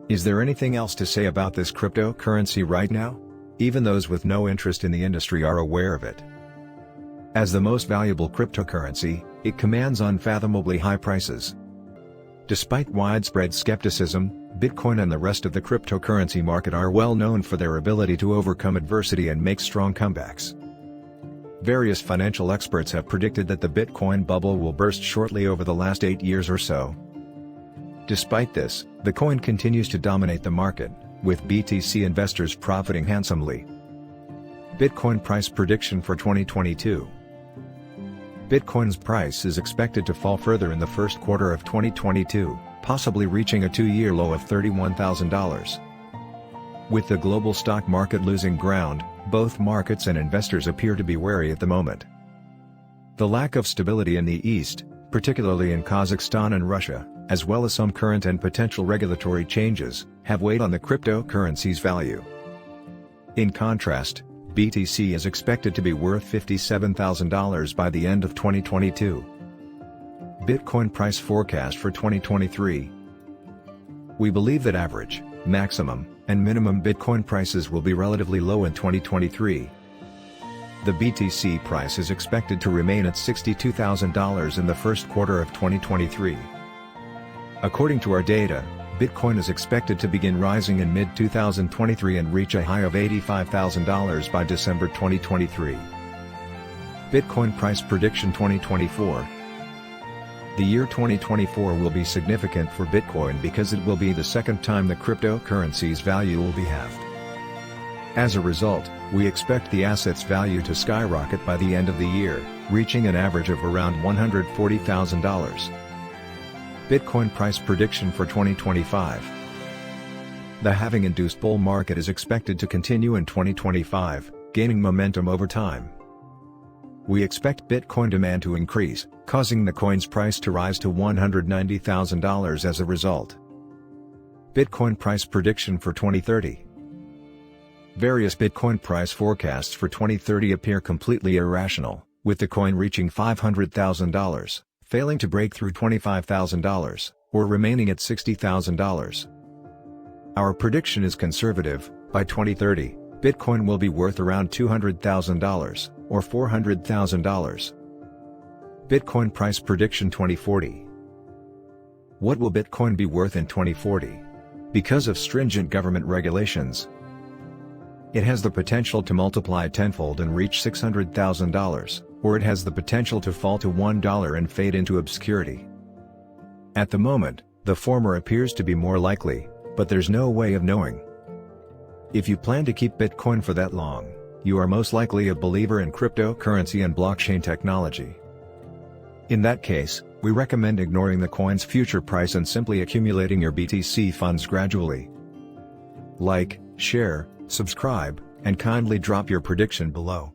Is there anything else to say about this cryptocurrency right now? Even those with no interest in the industry are aware of it. As the most valuable cryptocurrency, it commands unfathomably high prices. Despite widespread skepticism, Bitcoin and the rest of the cryptocurrency market are well known for their ability to overcome adversity and make strong comebacks. Various financial experts have predicted that the Bitcoin bubble will burst shortly over the last 8 years or so. Despite this, the coin continues to dominate the market, with BTC investors profiting handsomely. Bitcoin price prediction for 2022. Bitcoin's price is expected to fall further in the first quarter of 2022, possibly reaching a 2-year low of $31,000. With the global stock market losing ground, both markets and investors appear to be wary at the moment. The lack of stability in the East, particularly in Kazakhstan and Russia, as well as some current and potential regulatory changes, have weighed on the cryptocurrency's value. In contrast, BTC is expected to be worth $57,000 by the end of 2022. Bitcoin price forecast for 2023. We believe that average, maximum, and minimum Bitcoin prices will be relatively low in 2023. The BTC price is expected to remain at $62,000 in the first quarter of 2023. According to our data, Bitcoin is expected to begin rising in mid-2023 and reach a high of $85,000 by December 2023. Bitcoin price prediction 2024. The year 2024 will be significant for Bitcoin because it will be the second time the cryptocurrency's value will be halved. As a result, we expect the asset's value to skyrocket by the end of the year, reaching an average of around $140,000. Bitcoin price prediction for 2025. The halving-induced bull market is expected to continue in 2025, gaining momentum over time. We expect Bitcoin demand to increase, causing the coin's price to rise to $190,000 as a result. Bitcoin price prediction for 2030. Various Bitcoin price forecasts for 2030 appear completely irrational, with the coin reaching $500,000, failing to break through $25,000, or remaining at $60,000. Our prediction is conservative. By 2030, Bitcoin will be worth around $200,000, or $400,000. Bitcoin price prediction 2040. What will Bitcoin be worth in 2040? Because of stringent government regulations, it has the potential to multiply tenfold and reach $600,000, or it has the potential to fall to $1 and fade into obscurity. At the moment, the former appears to be more likely, but there's no way of knowing. If you plan to keep Bitcoin for that long, you are most likely a believer in cryptocurrency and blockchain technology. In that case, we recommend ignoring the coin's future price and simply accumulating your BTC funds gradually. Like, share, subscribe, and kindly drop your prediction below.